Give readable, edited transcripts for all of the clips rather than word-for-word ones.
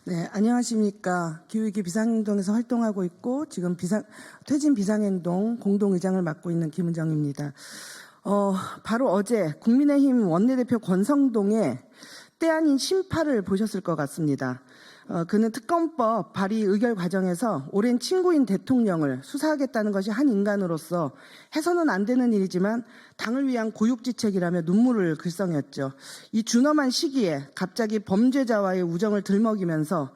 네, 안녕하십니까. 기후위기 비상행동에서 활동하고 있고 지금 퇴진 비상행동 공동의장을 맡고 있는 김은정입니다. 바로 어제 국민의힘 원내대표 권성동의 때 아닌 심파를 보셨을 것 같습니다. 그는 특검법 발의 의결 과정에서 오랜 친구인 대통령을 수사하겠다는 것이 한 인간으로서 해서는 안 되는 일이지만 당을 위한 고육지책이라며 눈물을 글썽였죠. 이 준엄한 시기에 갑자기 범죄자와의 우정을 들먹이면서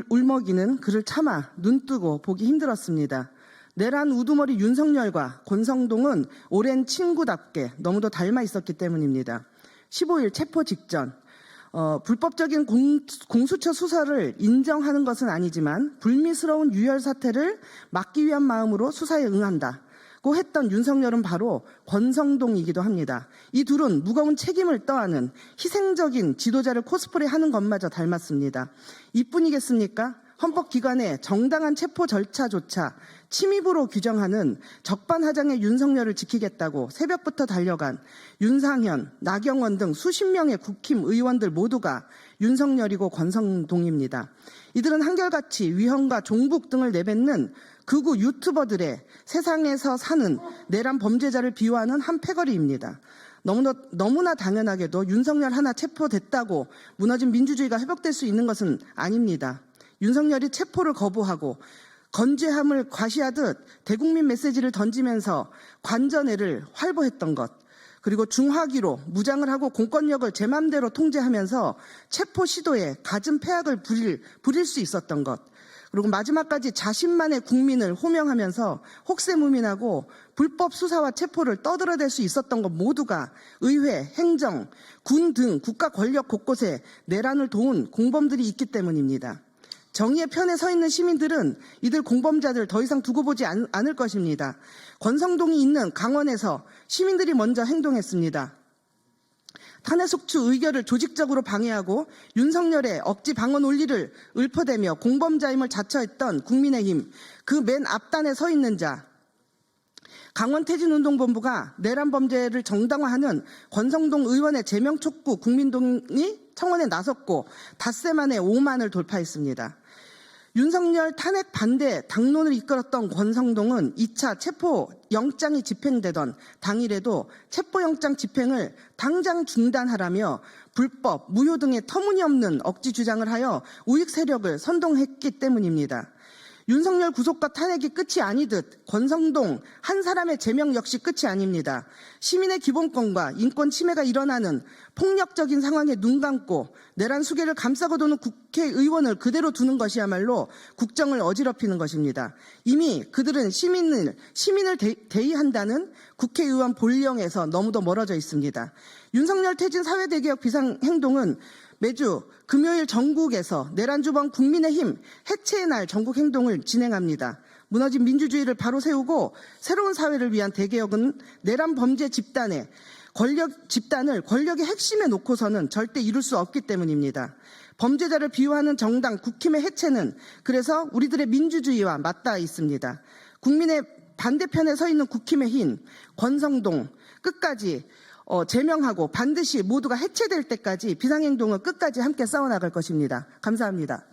울먹이는 그를 차마 눈뜨고 보기 힘들었습니다. 내란 우두머리 윤석열과 권성동은 오랜 친구답게 너무도 닮아 있었기 때문입니다. 15일 체포 직전 불법적인 공수처 수사를 인정하는 것은 아니지만 불미스러운 유혈 사태를 막기 위한 마음으로 수사에 응한다고 했던 윤석열은 바로 권성동이기도 합니다. 이 둘은 무거운 책임을 떠안은 희생적인 지도자를 코스프레하는 것마저 닮았습니다. 이뿐이겠습니까? 헌법기관의 정당한 체포 절차조차 침입으로 규정하는 적반하장의 윤석열을 지키겠다고 새벽부터 달려간 윤상현, 나경원 등 수십 명의 국힘 의원들 모두가 윤석열이고 권성동입니다. 이들은 한결같이 위헌과 종북 등을 내뱉는 극우 유튜버들의 세상에서 사는 내란 범죄자를 비유하는 한 패거리입니다. 너무나 당연하게도 윤석열 하나 체포됐다고 무너진 민주주의가 회복될 수 있는 것은 아닙니다. 윤석열이 체포를 거부하고 건재함을 과시하듯 대국민 메시지를 던지면서 관전회를 활보했던 것, 그리고 중화기로 무장을 하고 공권력을 제 맘대로 통제하면서 체포 시도에 갖은 패악을 부릴 수 있었던 것, 그리고 마지막까지 자신만의 국민을 호명하면서 혹세무민하고 불법 수사와 체포를 떠들어댈 수 있었던 것 모두가 의회, 행정, 군 등 국가 권력 곳곳에 내란을 도운 공범들이 있기 때문입니다. 정의의 편에 서 있는 시민들은 이들 공범자들 더 이상 두고 보지 않을 것입니다. 권성동이 있는 강원에서 시민들이 먼저 행동했습니다. 탄핵 속추 의결을 조직적으로 방해하고 윤석열의 억지 방어 논리를 읊어대며 공범자임을 자처했던 국민의힘, 그 맨 앞단에 서 있는 자, 강원퇴진운동본부가 내란 범죄를 정당화하는 권성동 의원의 제명 촉구 국민동이 청원에 나섰고 닷새 만에 5만을 돌파했습니다. 윤석열 탄핵 반대 당론을 이끌었던 권성동은 2차 체포영장이 집행되던 당일에도 체포영장 집행을 당장 중단하라며 불법, 무효 등의 터무니없는 억지 주장을 하여 우익 세력을 선동했기 때문입니다. 윤석열 구속과 탄핵이 끝이 아니듯 권성동 한 사람의 제명 역시 끝이 아닙니다. 시민의 기본권과 인권 침해가 일어나는 폭력적인 상황에 눈 감고 내란 수괴를 감싸고 도는 국회의원을 그대로 두는 것이야말로 국정을 어지럽히는 것입니다. 이미 그들은 시민을 대의한다는 국회의원 본령에서 너무도 멀어져 있습니다. 윤석열 퇴진 사회대개혁 비상행동은 매주 금요일 전국에서 내란주범 국민의힘 해체의 날 전국행동을 진행합니다. 무너진 민주주의를 바로 세우고 새로운 사회를 위한 대개혁은 내란 범죄 집단을 권력의 핵심에 놓고서는 절대 이룰 수 없기 때문입니다. 범죄자를 비유하는 정당 국힘의 해체는 그래서 우리들의 민주주의와 맞닿아 있습니다. 국민의 반대편에 서 있는 국힘의 힘, 권성동 끝까지 제명하고 반드시 모두가 해체될 때까지 비상행동을 끝까지 함께 싸워나갈 것입니다. 감사합니다.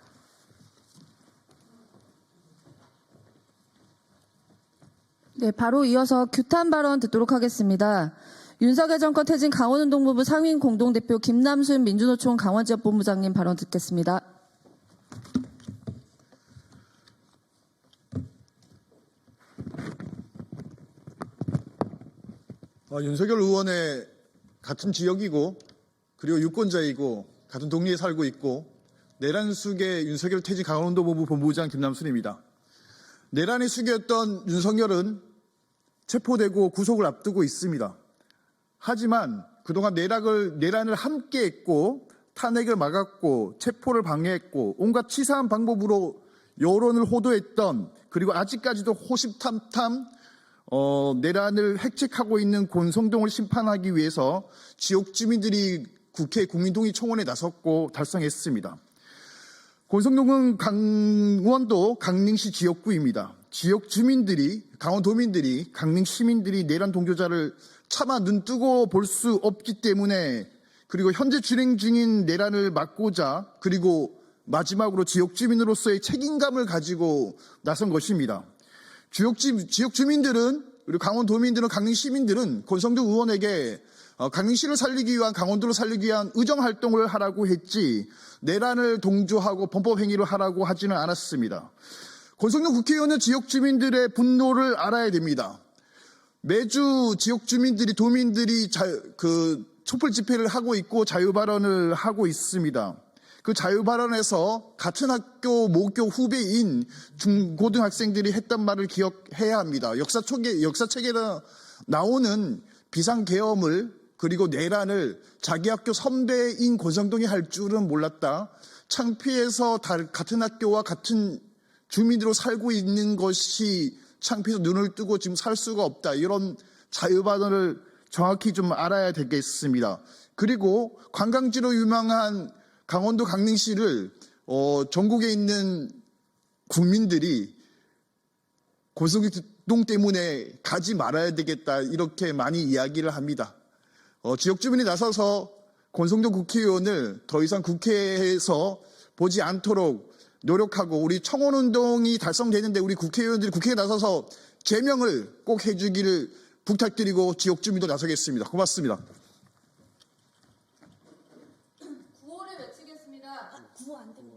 네, 바로 이어서 규탄 발언 듣도록 하겠습니다. 윤석열 정권 퇴진 강원운동본부 상임 공동대표 김남순 민주노총 강원지역본부장님 발언 듣겠습니다. 윤석열 의원의 같은 지역이고 그리고 유권자이고 같은 동네에 살고 있고 내란 수괴 윤석열 퇴진 강원운동본부 본부장 김남순입니다. 내란의 수괴였던 윤석열은 체포되고 구속을 앞두고 있습니다. 하지만 그동안 내란을 함께했고 탄핵을 막았고 체포를 방해했고 온갖 치사한 방법으로 여론을 호도했던, 그리고 아직까지도 호시탐탐 내란을 획책하고 있는 권성동을 심판하기 위해서 지역 주민들이 국회 국민동의 청원에 나섰고 달성했습니다. 권성동은 강원도 강릉시 지역구입니다. 지역 주민들이, 강원도민들이, 강릉 시민들이 내란 동조자를 차마 눈뜨고 볼 수 없기 때문에 그리고 현재 진행 중인 내란을 막고자 그리고 마지막으로 지역 주민으로서의 책임감을 가지고 나선 것입니다. 지역 주민들은 그리고 강원도민들은 강릉 시민들은 권성동 의원에게 강릉시를 살리기 위한 강원도를 살리기 위한 의정 활동을 하라고 했지 내란을 동조하고 범법 행위를 하라고 하지는 않았습니다. 권성동 국회의원은 지역 주민들의 분노를 알아야 됩니다. 매주 지역 주민들이 도민들이 촛불 집회를 하고 있고 자유 발언을 하고 있습니다. 그 자유 발언에서 같은 학교 모교 후배인 중고등학생들이 했던 말을 기억해야 합니다. 역사책에 나오는 비상계엄을 그리고 내란을 자기 학교 선배인 권성동이 할 줄은 몰랐다. 창피해서 같은 학교와 같은 주민으로 살고 있는 것이 창피해서 눈을 뜨고 지금 살 수가 없다. 이런 자유 발언을 정확히 좀 알아야 되겠습니다. 그리고 관광지로 유명한 강원도 강릉시를 전국에 있는 국민들이 권성동 때문에 가지 말아야 되겠다 이렇게 많이 이야기를 합니다. 지역 주민이 나서서 권성동 국회의원을 더 이상 국회에서 보지 않도록 노력하고 우리 청원운동이 달성되는데 우리 국회의원들이 국회에 나서서 제명을 꼭 해주기를 부탁드리고 지역 주민도 나서겠습니다. 고맙습니다. 구호를 외치겠습니다. 구호 안 됩니다.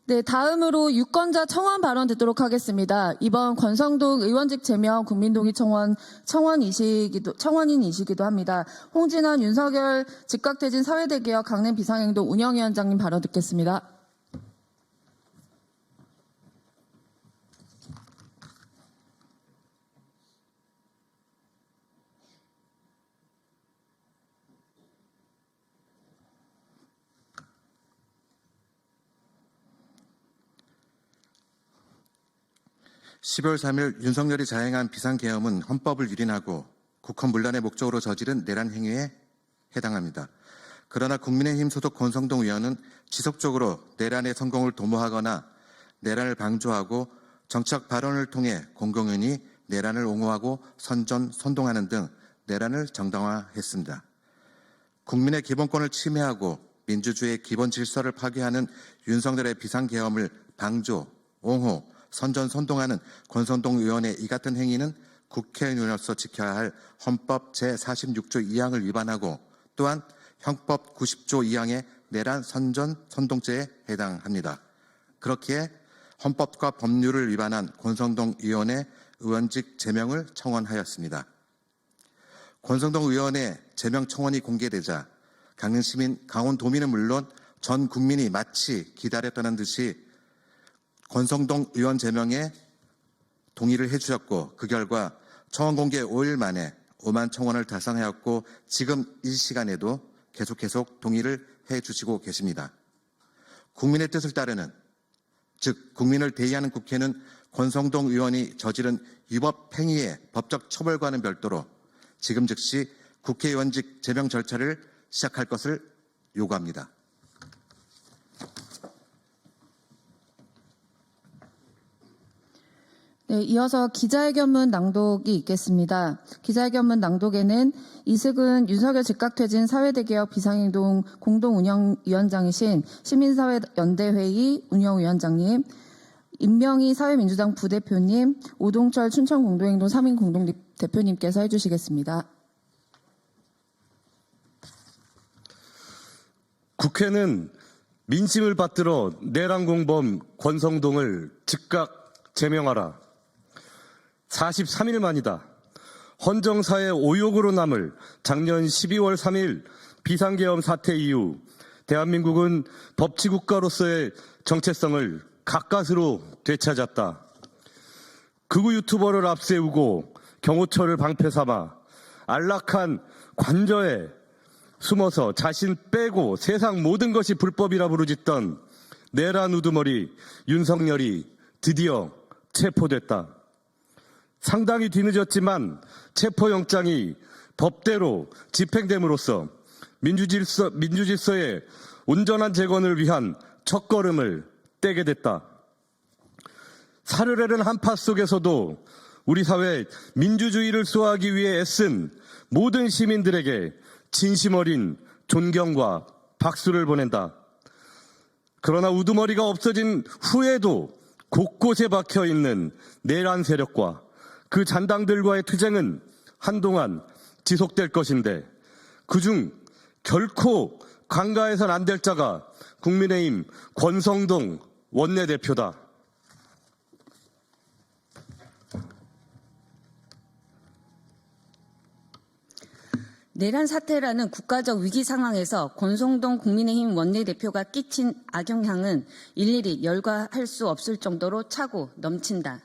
네, 다음으로 유권자 청원 발언 듣도록 하겠습니다. 이번 권성동 의원직 제명 국민동의 청원인이시기도 합니다. 홍진환, 윤석열 즉각퇴진 사회대개혁 강릉 비상행동 운영위원장님 발언 듣겠습니다. (12월 3일) 윤석열이 자행한 비상계엄은 헌법을 유린하고 국헌 문란의 목적으로 저지른 내란 행위에 해당합니다. 그러나 국민의힘 소속 권성동 의원은 지속적으로 내란의 성공을 도모하거나 내란을 방조하고 정책 발언을 통해 공공연히 내란을 옹호하고 선동하는 등 내란을 정당화했습니다. 국민의 기본권을 침해하고 민주주의의 기본 질서를 파괴하는 윤석열의 비상계엄을 방조, 옹호, 선동하는 권성동 의원의 이 같은 행위는 국회의원으로서 지켜야 할 헌법 제46조 2항을 위반하고 또한 형법 90조 2항의 내란 선동죄에 해당합니다. 그렇기에 헌법과 법률을 위반한 권성동 의원의 의원직 제명을 청원하였습니다. 권성동 의원의 제명 청원이 공개되자 강릉시민, 강원도민은 물론 전 국민이 마치 기다렸다는 듯이 권성동 의원 제명에 동의를 해주셨고 그 결과 청원 공개 5일 만에 5만 청원을 달성하였고 지금 이 시간에도 계속 동의를 해주시고 계십니다. 국민의 뜻을 따르는 즉 국민을 대의하는 국회는 권성동 의원이 저지른 위법 행위의 법적 처벌과는 별도로 지금 즉시 국회의원직 제명 절차를 시작할 것을 요구합니다. 네, 이어서 기자회견문 낭독이 있겠습니다. 기자회견문 낭독에는 이승은 윤석열 즉각퇴진 사회대개혁 비상행동 공동운영위원장이신 시민사회연대회의 운영위원장님, 임명희 사회민주당 부대표님, 오동철 춘천공동행동 3인 공동대표님께서 해주시겠습니다. 국회는 민심을 받들어 내란 공범 권성동을 즉각 제명하라. 43일 만이다. 헌정사의 오욕으로 남을 작년 12월 3일 비상계엄 사태 이후 대한민국은 법치국가로서의 정체성을 가까스로 되찾았다. 극우 유튜버를 앞세우고 경호처를 방패 삼아 안락한 관저에 숨어서 자신 빼고 세상 모든 것이 불법이라 부르짖던 내란 우두머리 윤석열이 드디어 체포됐다. 상당히 뒤늦었지만 체포영장이 법대로 집행됨으로써 민주질서의 온전한 재건을 위한 첫걸음을 떼게 됐다. 사르르는 한파 속에서도 우리 사회 민주주의를 수호하기 위해 애쓴 모든 시민들에게 진심 어린 존경과 박수를 보낸다. 그러나 우두머리가 없어진 후에도 곳곳에 박혀있는 내란 세력과 그 잔당들과의 투쟁은 한동안 지속될 것인데 그중 결코 간과해선 안 될 자가 국민의힘 권성동 원내대표다. 내란 사태라는 국가적 위기 상황에서 권성동 국민의힘 원내대표가 끼친 악영향은 일일이 열거할 수 없을 정도로 차고 넘친다.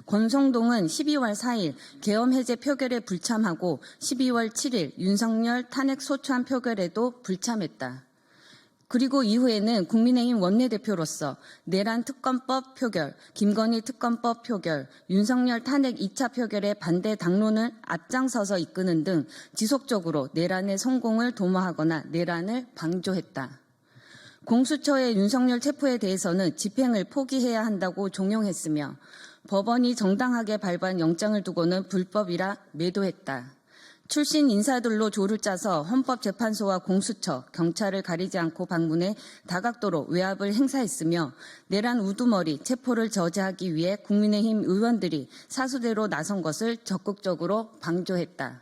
권성동은 12월 4일 계엄 해제 표결에 불참하고 12월 7일 윤석열 탄핵 소추안 표결에도 불참했다. 그리고 이후에는 국민의힘 원내대표로서 내란 특검법 표결, 김건희 특검법 표결, 윤석열 탄핵 2차 표결의 반대 당론을 앞장서서 이끄는 등 지속적으로 내란의 성공을 도모하거나 내란을 방조했다. 공수처의 윤석열 체포에 대해서는 집행을 포기해야 한다고 종용했으며 법원이 정당하게 발부한 영장을 두고는 불법이라 매도했다. 출신 인사들로 조를 짜서 헌법재판소와 공수처, 경찰을 가리지 않고 방문해 다각도로 외압을 행사했으며 내란 우두머리 체포를 저지하기 위해 국민의힘 의원들이 사수대로 나선 것을 적극적으로 방조했다.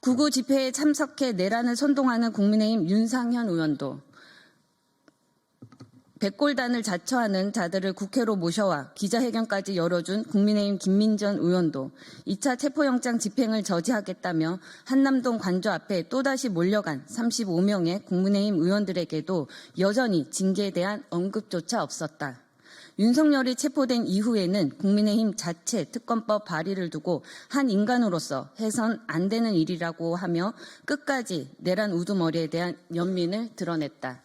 구구 집회에 참석해 내란을 선동하는 국민의힘 윤상현 의원도 백골단을 자처하는 자들을 국회로 모셔와 기자회견까지 열어준 국민의힘 김민전 의원도 2차 체포영장 집행을 저지하겠다며 한남동 관저 앞에 또다시 몰려간 35명의 국민의힘 의원들에게도 여전히 징계에 대한 언급조차 없었다. 윤석열이 체포된 이후에는 국민의힘 자체 특검법 발의를 두고 한 인간으로서 해선 안 되는 일이라고 하며 끝까지 내란 우두머리에 대한 연민을 드러냈다.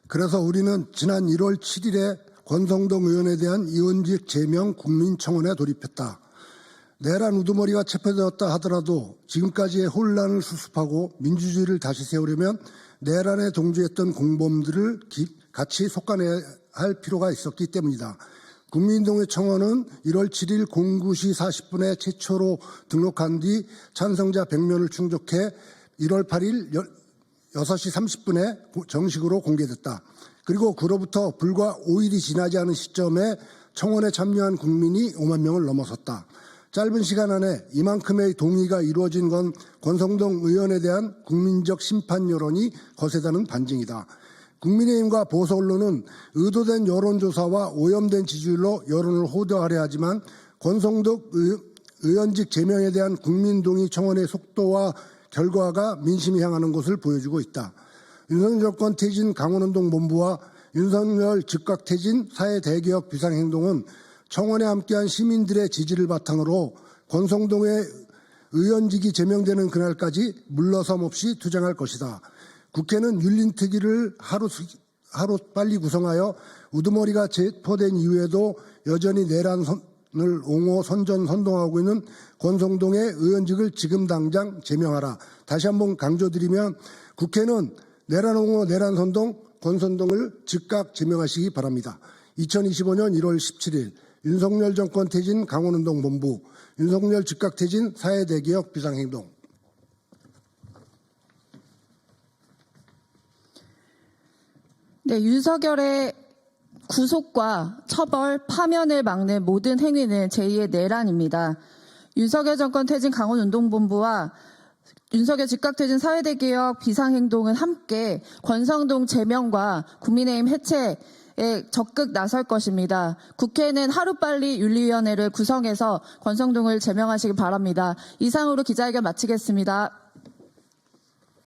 그래서 우리는 지난 1월 7일에 권성동 의원에 대한 의원직 제명 국민청원에 돌입했다. 내란 우두머리가 체포되었다 하더라도 지금까지의 혼란을 수습하고 민주주의를 다시 세우려면 내란에 동조했던 공범들을 같이 속아내야 할 필요가 있었기 때문이다. 국민동의 청원은 1월 7일 09시 40분에 최초로 등록한 뒤 찬성자 100명을 충족해 1월 8일 6시 30분에 정식으로 공개됐다. 그리고 그로부터 불과 5일이 지나지 않은 시점에 청원에 참여한 국민이 5만 명을 넘어섰다. 짧은 시간 안에 이만큼의 동의가 이루어진 건 권성동 의원에 대한 국민적 심판 여론이 거세다는 반증이다. 국민의힘과 보수 언론은 의도된 여론조사와 오염된 지지율로 여론을 호도하려 하지만 권성동 의원직 제명에 대한 국민동의 청원의 속도와 결과가 민심이 향하는 것을 보여주고 있다. 윤석열 정권 퇴진 강원운동 본부와 윤석열 즉각 퇴진 사회 대개혁 비상행동은 청원에 함께한 시민들의 지지를 바탕으로 권성동의 의원직이 제명되는 그날까지 물러섬 없이 투쟁할 것이다. 국회는 율린특위를 하루 빨리 구성하여 우두머리가 체포된 이후에도 여전히 내란을 옹호 선동하고 있는 권성동의 의원직을 지금 당장 제명하라. 다시 한번 강조드리면 국회는 내란 옹호, 내란 선동, 권성동을 즉각 제명하시기 바랍니다. 2025년 1월 17일 윤석열 정권 퇴진 강원운동 본부, 윤석열 즉각 퇴진 사회대개혁 비상행동. 네, 윤석열의 구속과 처벌, 파면을 막는 모든 행위는 제2의 내란입니다. 윤석열 정권 퇴진 강원운동본부와 윤석열 즉각퇴진 사회대개혁 비상행동은 함께 권성동 제명과 국민의힘 해체에 적극 나설 것입니다. 국회는 하루빨리 윤리위원회를 구성해서 권성동을 제명하시기 바랍니다. 이상으로 기자회견 마치겠습니다.